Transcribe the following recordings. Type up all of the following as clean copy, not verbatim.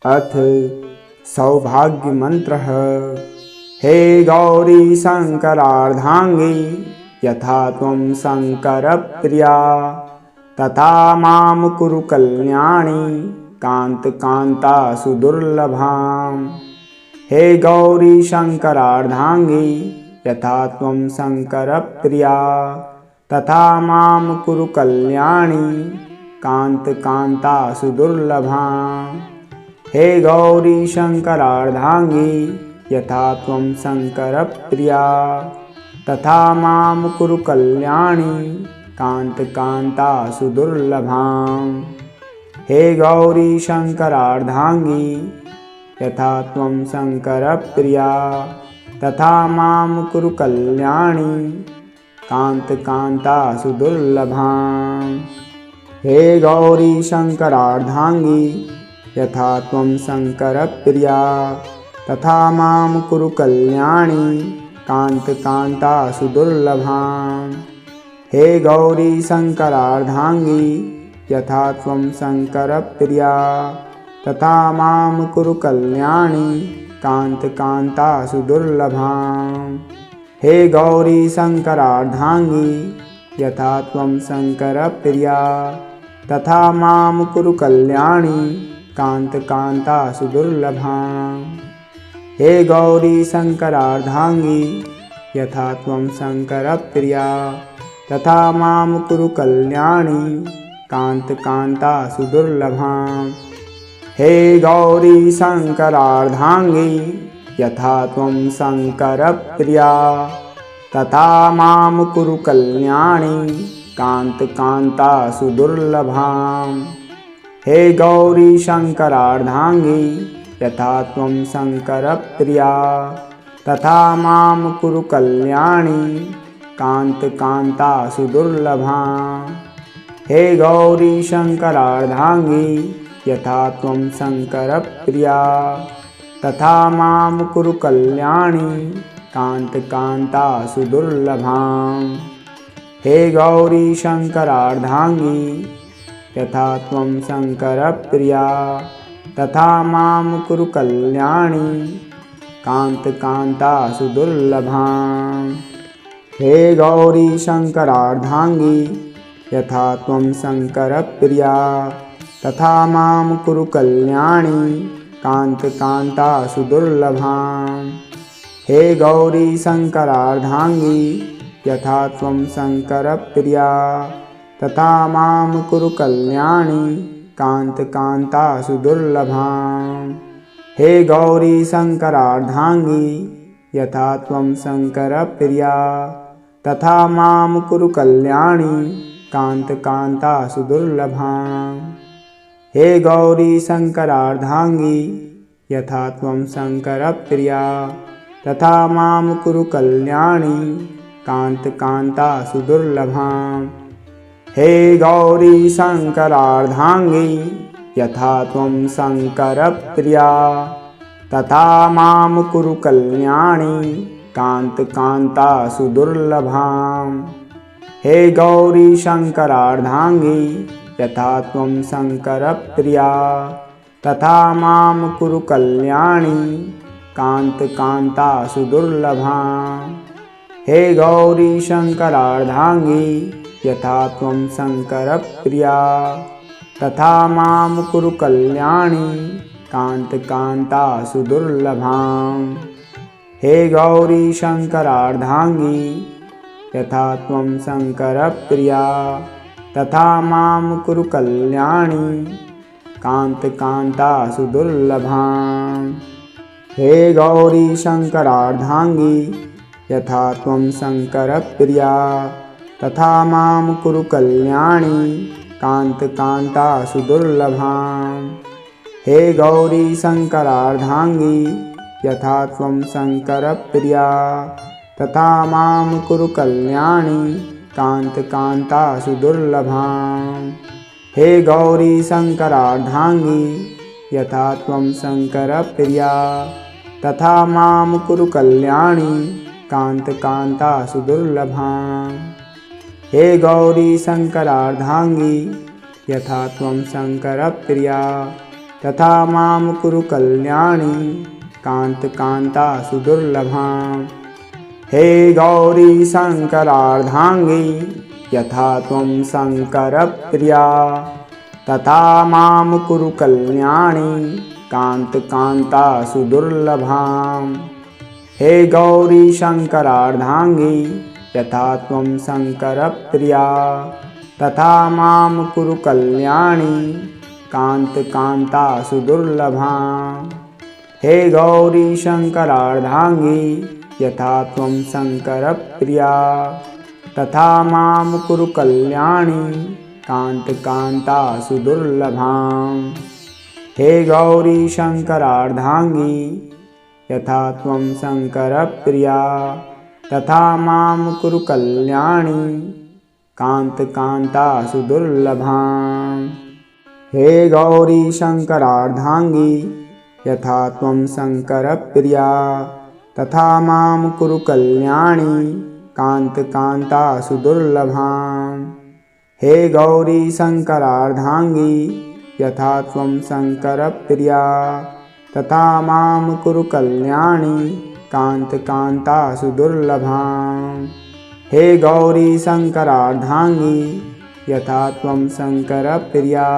अथ सौभाग्यमन्त्रः। हे गौरी शङ्करार्धाङ्गी, यथा त्वं शङ्करप्रिया तथा मां कुरु कल्याणी कान्तकान्ता सुदुर्लभाम्। हे गौरी शङ्करार्धाङ्गी, यथा त्वं शङ्करप्रिया तथा मां कुरु कल्याणी कान्तकान्ता सुदुर्लभाम्। हे गौरी शङ्करार्धाङ्गी, यथा त्वं शङ्करप्रिया तथा मां कुरु कल्याणी कान्तकान्ता सुदुर्लभाम्। हे गौरी शङ्करार्धाङ्गी, यथा त्वं शङ्करप्रिया तथा मां कुरु कल्याणी कान्तकान्ता सुदुर्लभाम्। हे गौरी शङ्करार्धाङ्गी, यथा त्वं शङ्करप्रिया तथा मां कुरु कल्याणी कान्तकान्ता सुदुर्लभाम्। हे गौरी शङ्करार्धाङ्गी, यथा त्वं शङ्करप्रिया तथा मां कुरु कल्याणी कान्तकान्ता सुदुर्लभाम्। हे गौरी शङ्करार्धाङ्गी, यथा त्वं शङ्करप्रिया तथा मां कुरु कल्याणी कान्तकान्ता सुदुर्लभाम्। हे गौरी शङ्करार्धाङ्गी, यथा त्वं शङ्करप्रिया तथा मां कुरु कल्याणी कान्तकान्ता सुदुर्लभाम्। हे गौरी शङ्करार्धाङ्गी, यथा त्वं शङ्करप्रिया तथा मां कुरु कल्याणी कान्तकान्ता सुदुर्लभाम्। हे गौरी शङ्करार्धाङ्गी, यथा त्वं शङ्करप्रिया तथा मां कुरु कल्याणी कान्तकान्ता सुदुर्लभाम्। हे गौरी शङ्करार्धाङ्गी, यथा त्वं शङ्करप्रिया तथा मां कुरु कल्याणी कान्तकान्ता सुदुर्लभाम्। हे गौरी शङ्करार्धाङ्गी, यथा त्वं शङ्करप्रिया तथा मां कुरु कल्याणी कान्तकान्ता सुदुर्लभाम्। हे गौरी शङ्करार्धाङ्गी, यथा त्वं शङ्करप्रिया तथा मां कुरु कल्याणी कान्तकान्ता सुदुर्लभाम्। हे गौरी शङ्करार्धाङ्गी, यथा त्वं शङ्करप्रिया तथा मां कुरु कल्याणी कान्तकान्ता सुदुर्लभाम्। हे गौरी शङ्करार्धाङ्गी, यथा त्वं शङ्करप्रिया तथा मां कुरु कल्याणी कान्तकान्ता सुदुर्लभाम्। हे गौरी शङ्करार्धाङ्गी, यथा त्वं शङ्करप्रिया तथा मां कुरु कल्याणी कान्तकान्ता सुदुर्लभाम्। हे गौरी शङ्करार्धाङ्गी, यथा त्वं शङ्करप्रिया तथा मां कुरु कल्याणी कान्तकान्ता सुदुर्लभाम्। हे गौरी शङ्करार्धाङ्गी, यथा त्वं शङ्करप्रिया तथा मां कुरु कल्याणी कान्तकान्ता सुदुर्लभाम्। हे गौरी शङ्करार्धाङ्गी, यथा त्वं शङ्करप्रिया तथा मां कुरु कल्याणी कान्तकान्ता सुदुर्लभाम्। हे गौरी शङ्करार्धाङ्गी, यथा त्वं शङ्करप्रिया तथा मां कुरु कल्याणी कान्तकान्ता सुदुर्लभाम्। हे गौरी शङ्करार्धाङ्गी, यथा त्वं शङ्करप्रिया तथा मां कुरु कल्याणी कान्तकान्ता सुदुर्लभाम्। हे गौरी शङ्करार्धाङ्गी, यथा त्वं शङ्करप्रिया तथा मां कुरु कल्याणी कान्तकान्ता सुदुर्लभाम्। हे गौरी शङ्करार्धाङ्गी, यथा त्वं शङ्करप्रिया तथा मां कुरु कल्याणी कान्तकान्ता सुदुर्लभाम्। हे गौरी शङ्करार्धाङ्गी, यथा त्वं शङ्करप्रिया तथा मां कुरु कल्याणी कान्तकान्ता सुदुर्लभाम्। हे गौरी शङ्करार्धाङ्गी यथा त्वं शङ्करप्रिया तथा मां कुरु कल्याणी कान्तकान्ता सुदुर्लभाम्। हे गौरी शङ्करार्धाङ्गी यथा त्वं शङ्करप्रिया तथा मां कुरु कल्याणी कान्तकान्ता सुदुर्लभाम्। हे गौरी शङ्करार्धाङ्गी यथा त्वं शङ्करप्रिया तथा मां कुरु कल्याणी कान्तकान्ता सुदुर्लभाम्। हे गौरी शङ्करार्धाङ्गी यथा त्वं शङ्करप्रिया तथा मां कुरु कल्याणी कान्तकान्ता सुदुर्लभाम्। हे गौरी शङ्करार्धाङ्गी यथा त्वं शङ्करप्रिया तथा मां कुरु कल्याणी कान्तकान्ता सुदुर्लभाम्। हे गौरी शङ्करार्धाङ्गी यथा त्वं शङ्करप्रिया तथा मां कुरु कल्याणी कान्तकान्ता सुदुर्लभाम्। हे गौरी शङ्करार्धाङ्गी यथा त्वं शङ्करप्रिया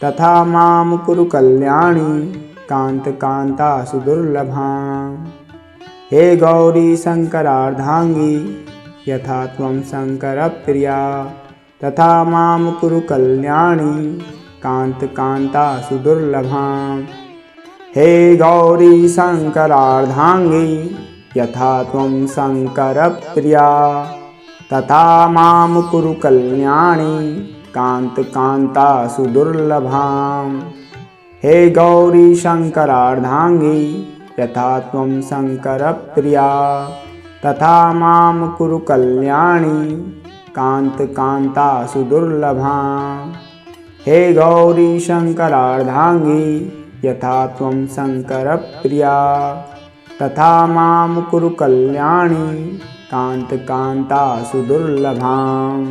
तथा मां कुरु कल्याणी कान्तकान्ता सुदुर्लभाम्। हे गौरी शङ्करार्धाङ्गी यथा त्वं शङ्करप्रिया तथा मां कुरु कल्याणी कान्तकान्ता सुदुर्लभाम्। हे गौरी शङ्करार्धाङ्गी यथा त्वं शङ्करप्रिया तथा मां कुरु कल्याणी कान्तकान्ता सुदुर्लभाम्। हे गौरी शङ्करार्धाङ्गी यथा त्वं शङ्करप्रिया तथा मां कुरु कल्याणी कान्तकान्ता सुदुर्लभाम्। हे गौरी शङ्करार्धाङ्गी यथा त्वं शङ्करप्रिया तथा मां कुरु कल्याणी कान्तकान्ता सुदुर्लभाम्।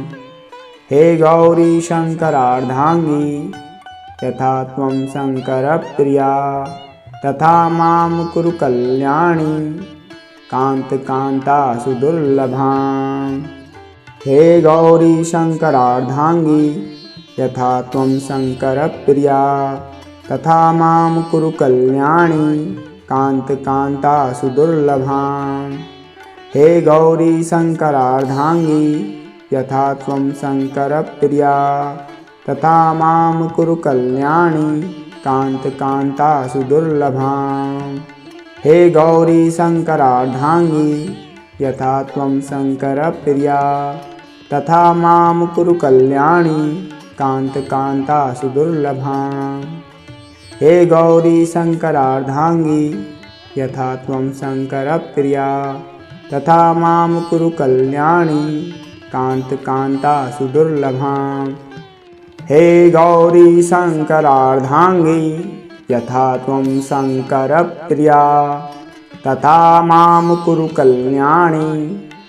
हे गौरी शङ्करार्धाङ्गी यथा त्वं शङ्करप्रिया तथा मां कुरु कल्याणी कान्तकान्ता सुदुर्लभाम्। हे गौरी शङ्करार्धाङ्गी यथा त्वं शङ्करप्रिया तथा मां कुरु कल्याणी कान्तकान्ता सुदुर्लभाम्। हे गौरी शङ्करार्धाङ्गी यथा त्वं शङ्करप्रिया तथा मां कुरु कल्याणी कान्तकान्ता सुदुर्लभाम्। हे गौरी शङ्करार्धाङ्गी यथा त्वं शङ्करप्रिया तथा मां कुरु कल्याणी कान्तकान्ता सुदुर्लभाम्। हे गौरी शङ्करार्धाङ्गी यथा त्वं शङ्करप्रिया तथा मां कुरु कल्याणी कान्तकान्ता सुदुर्लभाम्। हे गौरी शङ्करार्धाङ्गी यथा त्वं शङ्करप्रिया तथा मां कुरु कल्याणी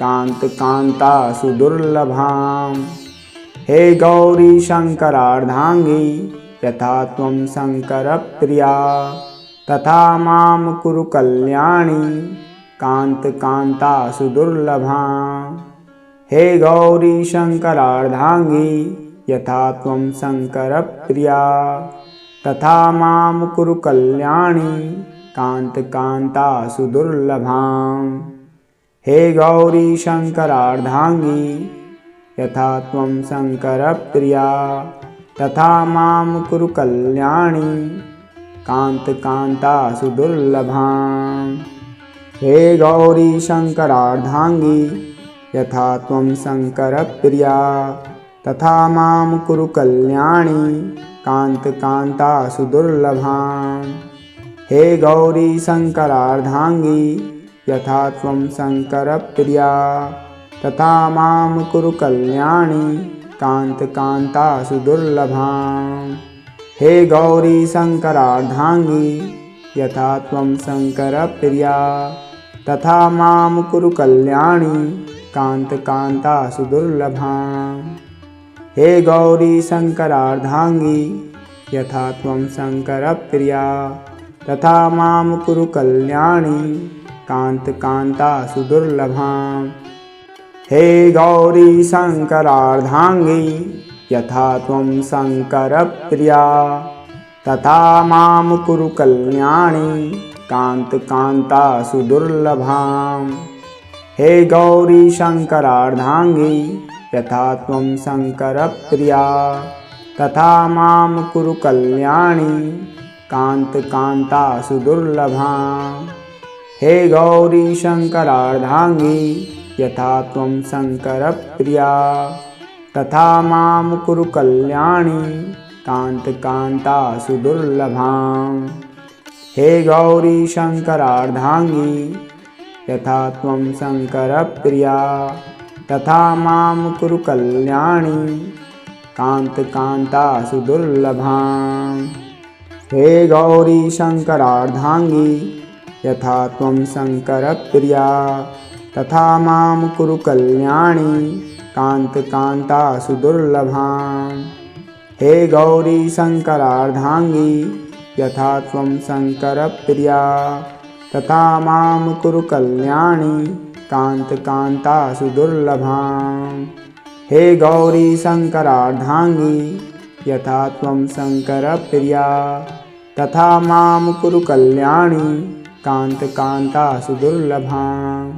कान्तकान्ता सुदुर्लभाम्। हे गौरी शङ्करार्धाङ्गी यथा त्वं शङ्करप्रिया तथा मां कुरु कल्याणी कान्तकान्ता सुदुर्लभाम्। हे गौरी शङ्करार्धाङ्गी यथा त्वं शङ्करप्रिया तथा मां कुरु कल्याणी कान्तकान्ता सुदुर्लभाम्। हे गौरी शङ्करार्धाङ्गी यथा त्वं शङ्करप्रिया तथा मां कुरु कल्याणी कान्तकान्ता सुदुर्लभाम्। हे गौरी शङ्करार्धाङ्गी यथा त्वं शङ्करप्रिया तथा मां कुरु कल्याणी कान्तकान्ता सुदुर्लभाम्। हे गौरी शङ्करार्धाङ्गी यथा त्वं शङ्करप्रिया तथा मां कुरु कल्याणी कान्तकान्ता सुदुर्लभाम्। हे गौरी शङ्करार्धाङ्गी यथा त्वं शङ्करप्रिया तथा मां कुरु कल्याणी कान्तकान्ता सुदुर्लभाम्। हे गौरी शङ्करार्धाङ्गी यथा त्वं शङ्करप्रिया तथा मां कुरु कल्याणी कान्तकान्ता सुदुर्लभाम्। हे गौरी शङ्करार्धाङ्गी यथा त्वं शङ्करप्रिया तथा मां कुरु कल्याणी कान्तकान्ता सुदुर्लभाम्। हे गौरी शङ्करार्धाङ्गी यथा त्वं शङ्करप्रिया तथा मां कुरु कल्याणी कान्तकान्ता सुदुर्लभाम्। हे गौरी शङ्करार्धाङ्गी यथा त्वं शङ्करप्रिया तथा मां कुरु कल्याणी कान्तकान्ता सुदुर्लभाम्। हे गौरी शङ्करार्धाङ्गी यथा त्वं शङ्करप्रिया तथा मां कुरु कल्याणी कान्तकान्ता सुदुर्लभाम्। हे गौरी शङ्करार्धाङ्गी यथा त्वं शङ्करप्रिया तथा मां कुरु कल्याणी कान्तकान्ता सुदुर्लभाम्। हे गौरी शङ्करार्धाङ्गी यथा त्वं शङ्करप्रिया तथा मां कुरु कल्याणी कान्तकान्ता सुदुर्लभाम्। हे गौरी शङ्करार्धाङ्गी यथा त्वं शङ्करप्रिया तथा मां कुरु कल्याणी कान्तकान्ता सुदुर्लभाम्।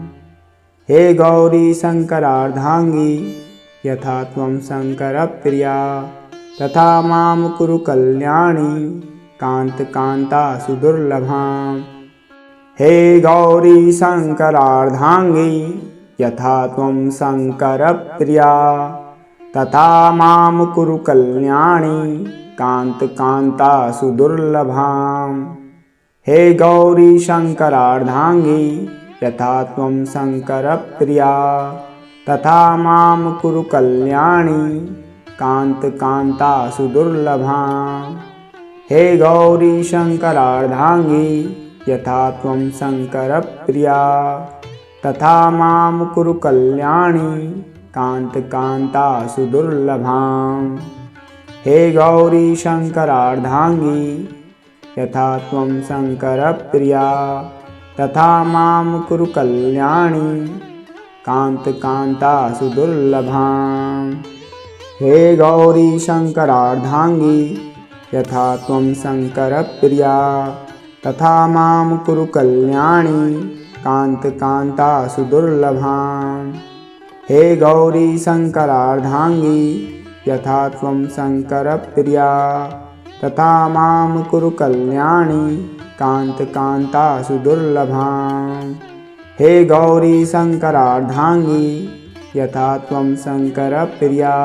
हे गौरी शङ्करार्धाङ्गी यथा त्वं शङ्करप्रिया तथा मां कुरु कल्याणी कान्तकान्ता सुदुर्लभाम्। हे गौरी शङ्करार्धाङ्गी यथा त्वं शङ्करप्रिया तथा मां कुरु कल्याणी कान्तकान्ता सुदुर्लभाम्। हे गौरी शङ्करार्धाङ्गी यथा त्वं शङ्करप्रिया तथा मां कुरु कल्याणी कान्तकान्ता सुदुर्लभाम्। हे गौरी शङ्करार्धाङ्गी यथा त्वं शङ्करप्रिया तथा मां कुरु कल्याणी कान्तकान्ता सुदुर्लभाम्। हे गौरी शङ्करार्धाङ्गी यथा त्वं शङ्करप्रिया तथा मां कुरु कल्याणी कान्तकान्ता सुदुर्लभाम्। हे गौरी शङ्करार्धाङ्गी यथा त्वं शङ्करप्रिया तथा मां कुरु कल्याणी कान्तकान्ता सुदुर्लभाम्। हे गौरी शङ्करार्धाङ्गी यथा त्वं शङ्करप्रिया तथा मां कुरु कल्याणी कान्तकान्ता सुदुर्लभाम्। हे गौरी शङ्करार्धाङ्गी यथा त्वं शङ्करप्रिया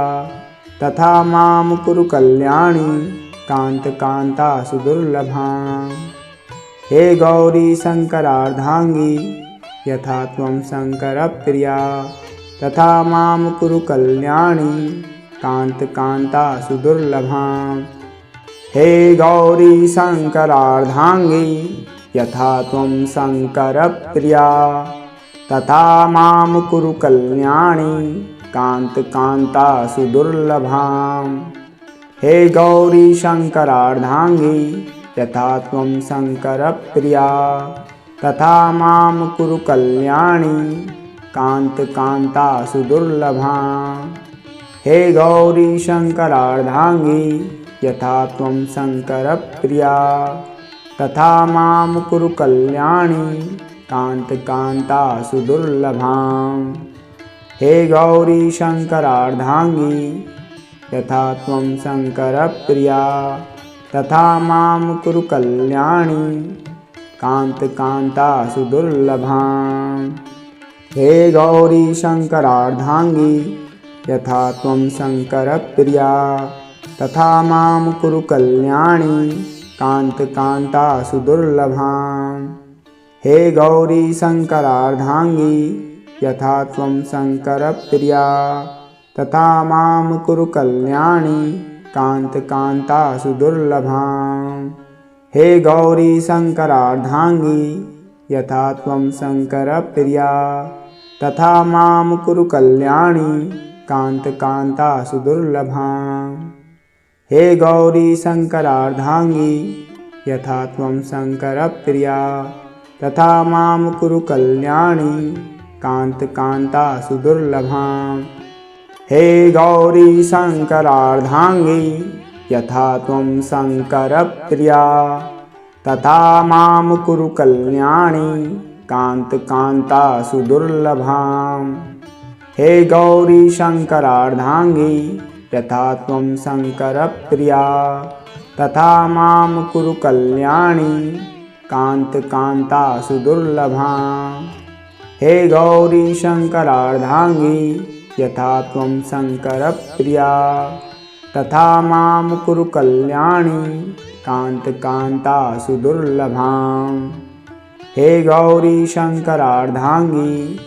तथा मां कुरु कल्याणी कान्तकान्ता सुदुर्लभाम्। हे गौरी शङ्करार्धाङ्गी यथा त्वं शङ्करप्रिया तथा मां कुरु कल्याणी कान्तकान्ता सुदुर्लभाम्। हे गौरी शङ्करार्धाङ्गी यथा त्वं शङ्करप्रिया तथा मां कुरु कल्याणी कान्तकान्ता सुदुर्लभाम्। हे गौरी शङ्करार्धाङ्गी यथा त्वं शङ्करप्रिया तथा मां कुरु कल्याणी कान्तकान्ता सुदुर्लभाम्। हे गौरी शङ्करार्धाङ्गी यथा त्वं शङ्करप्रिया तथा मां कुरु कल्याणी कान्तकान्ता सुदुर्लभाम्। हे गौरी शङ्करार्धाङ्गी यथा त्वं शङ्करप्रिया तथा मां कुरु कल्याणी कान्तकान्ता सुदुर्लभाम्। हे गौरी शङ्करार्धाङ्गी यथा त्वं शङ्करप्रिया तथा मां कुरु कल्याणी कान्तकान्ता सुदुर्लभाम्। हे गौरी शङ्करार्धाङ्गी यथा त्वं शङ्करप्रिया तथा मां कुरु कल्याणी कान्तकान्ता सुदुर्लभाम्। हे गौरी शङ्करार्धाङ्गी यथा त्वं शङ्करप्रिया तथा मां कुरु कल्याणी कान्तकान्ता सुदुर्लभाम्। हे गौरी शंकरार्धांगी यथा त्वं शंकरप्रिया तथा मां कुरु कल्याणी कांता सुदुर्लभाम्। हे गौरी शंकरार्धांगी यथा त्वं शंकरप्रिया तथा मां कुरु कल्याणी कांता सुदुर्लभाम्। हे गौरी शंकरार्धांगी यथा त्वं शंकरप्रिया तथा मां कुरु कल्याणी कांता सुदुर्लभाम्। हे गौरी शंकरार्धांगी यथा त्वं शंकरप्रिया तथा मां कुरु कल्याणी कांता सुदुर्लभाम्। हे गौरी शंकरार्धांगी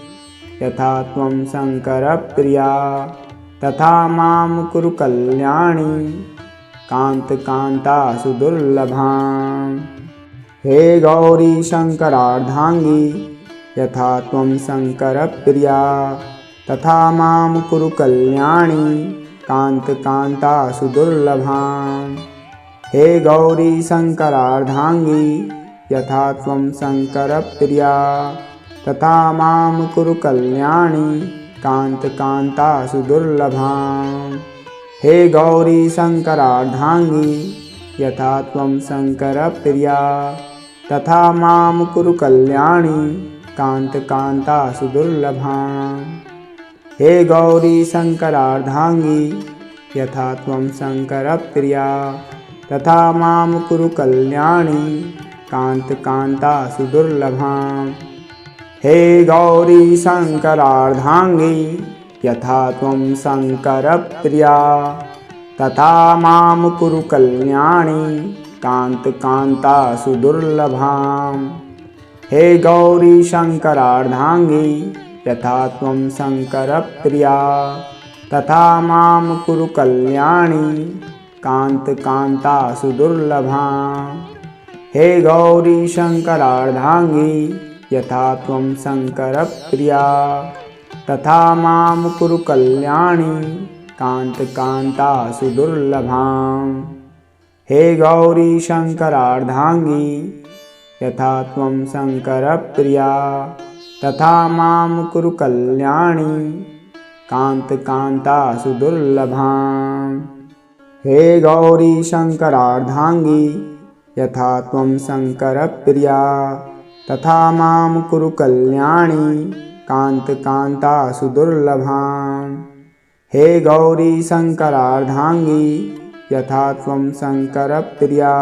यथा त्वं शंकरप्रिया तथा मां कुरु कल्याणी कांता सुदुर्लभाम्। हे गौरी शंकरार्धांगी यथा त्वं शंकरप्रिया तथा मां कुरु कल्याणी कांता सुदुर्लभाम्। हे गौरी शंकरार्धांगी यथा त्वं शंकरप्रिया तथा मां कुरु कल्याणी कांता सुदुर्लभाम्। हे गौरी शंकरार्धांगी यथा त्वं शंकरप्रिया तथा मां कुरु कल्याणी कांता सुदुर्लभाम्। हे गौरी शंकरार्धांगी यथा त्वं शंकरप्रिया तथा मां कुरु कल्याणी कांता सुदुर्लभाम्। हे गौरी शंकरार्धांगी यथा त्वं शंकरप्रिया तथा मां कुरु कल्याणी कांता सुदुर्लभाम्। हे गौरी शंकरार्धांगी यथा त्वं शंकरप्रिया तथा मां कुरु कल्याणी कांता सुदुर्लभाम्। हे गौरी शंकरार्धांगी यथा त्वं शंकरप्रिया तथा मां कुरु कल्याणी कांता सुदुर्लभाम्। हे गौरी शंकरार्धांगी यथा त्वं शंकरप्रिया तथा मां कुरु कल्याणी कांता सुदुर्लभाम्। हे गौरी शंकरार्धांगी यथा त्वं शंकरप्रिया तथा मां कुरु कल्याणी कांता सुदुर्लभाम्। हे गौरी शंकरार्धांगी यथा त्वं शंकरप्रिया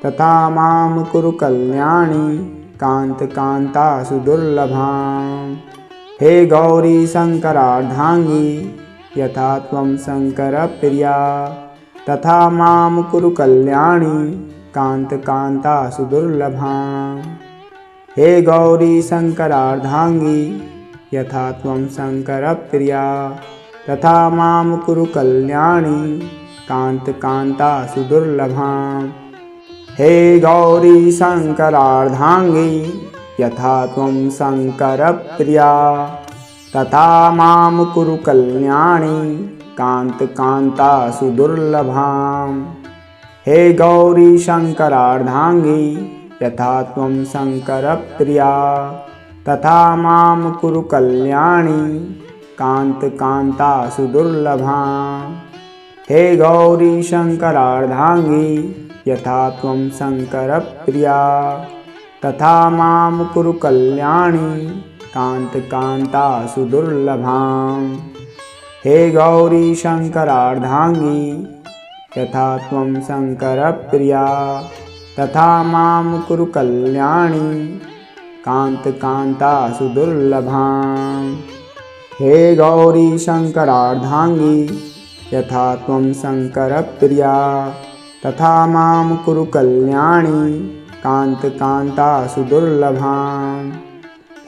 तथा मां कुरु कल्याणी कांता सुदुर्लभाम्। हे गौरी शंकरार्धांगी यथा त्वं शंकरप्रिया तथा मां कुरु कल्याणी कांता सुदुर्लभाम्। हे गौरी शंकरार्धांगी यथा त्वं शंकरप्रिया तथा मां कुरु कल्याणी कांता सुदुर्लभाम्। हे गौरी शंकरार्धांगी यथा त्वं शंकरप्रिया तथा मां कुरु कल्याणी कांता सुदुर्लभाम्। हे गौरी शंकरार्धांगी यथा त्वं शंकरप्रिया तथा मां कुरु कल्याणी कांता सुदुर्लभाम्। हे गौरी शंकरार्धांगी यथा त्वं शंकरप्रिया तथा मां कुरु कल्याणी कांता सुदुर्लभाम्। हे गौरी शंकरार्धांगी यथा त्वं शंकरप्रिया तथा मां कुरु कल्याणी कांता सुदुर्लभाम्। हे गौरी शंकरार्धांगी यथा त्वं शंकरप्रिया तथा मां कुरु कल्याणी कांता सुदुर्लभाम्।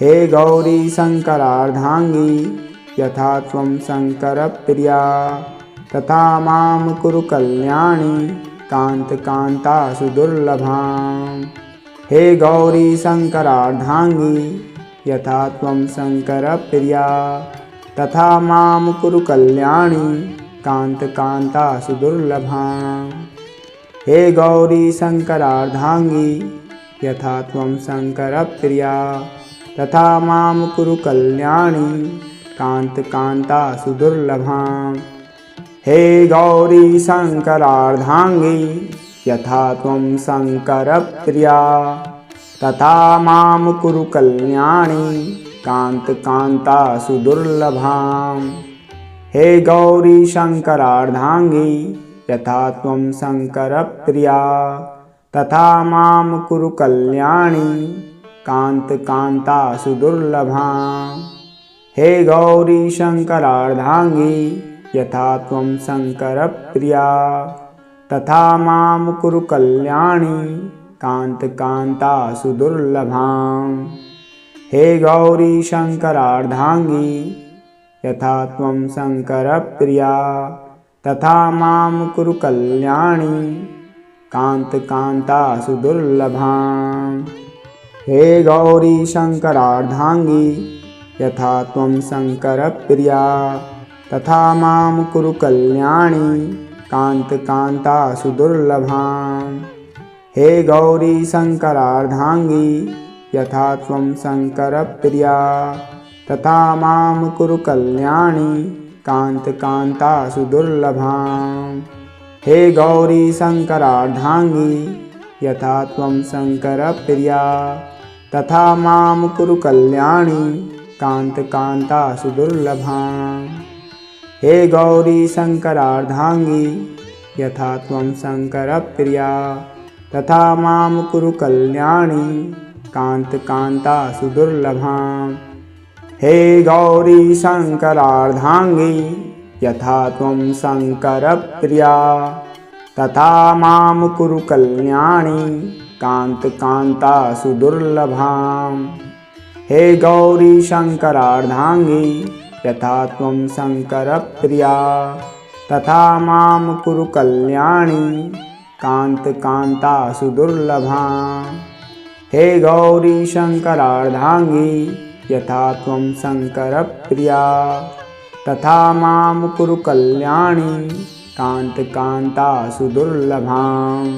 हे गौरी शंकरार्धांगी यथा त्वं शंकरप्रिया तथा मां कुरु कल्याणी कांता सुदुर्लभाम्। हे गौरी शंकरार्धांगी यथा त्वं शंकरप्रिया तथा मां कुरु कल्याणी कान्ता सुदुर्लभाम्। हे गौरी शङ्करार्धाङ्गी यथा त्वं शङ्करप्रिया तथा मां कुरु कल्याणी कान्ता सुदुर्लभाम्। हे गौरी शङ्करार्धाङ्गी यथा त्वं शङ्करप्रिया तथा मां कुरु कल्याणी कान्ता सुदुर्लभाम्। हे गौरी शङ्करार्धाङ्गी यथा त्वं शङ्करप्रिया तथा मां कुरु कल्याणी कान्ता सुदुर्लभाम्। हे गौरी शङ्करार्धाङ्गी यथा त्वं शङ्करप्रिया तथा मां कुरु कल्याणी कान्ता सुदुर्लभाम्। हे गौरी शङ्करार्धाङ्गी यथा त्वं शङ्करप्रिया तथा मां कुरु कल्याणी कान्ता सुदुर्लभाम्। हे गौरी शङ्करार्धाङ्गी यथा त्वं शङ्करप्रिया तथा मां कुरु कल्याणी कान्ता सुदुर्लभाम्। हे गौरी शङ्करार्धाङ्गी यथा त्वं शङ्करप्रिया तथा मां कुरु कल्याणी कान्ता सुदुर्लभाम्। हे गौरी शङ्करार्धाङ्गी यथा त्वं शङ्करप्रिया तथा मां कुरु कल्याणी कान्ता सुदुर्लभाम्। हे गौरी शङ्करार्धाङ्गी यथा त्वं शङ्करप्रिया तथा मां कुरु कल्याणी कान्ता सुदुर्लभाम्। हे गौरी शङ्करार्धाङ्गी यथा त्वं शङ्करप्रिया तथा मां कुरु कल्याणी कान्ता सुदुर्लभाम्। हे गौरी शङ्करार्धाङ्गी यथा त्वं शङ्करप्रिया तथा मां कुरु कल्याणी कान्ता सुदुर्लभाम्। हे गौरी शङ्करार्धाङ्गी यथा त्वं शङ्करप्रिया तथा मां कुरु कल्याणी कान्ता सुदुर्लभाम्।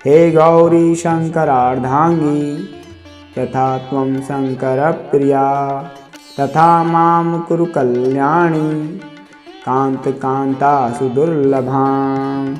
हे गौरी शङ्करार्धाङ्गी यथा त्वं शङ्करप्रिया तथा मां कुरु कल्याणी कान्ता सुदुर्लभाम्।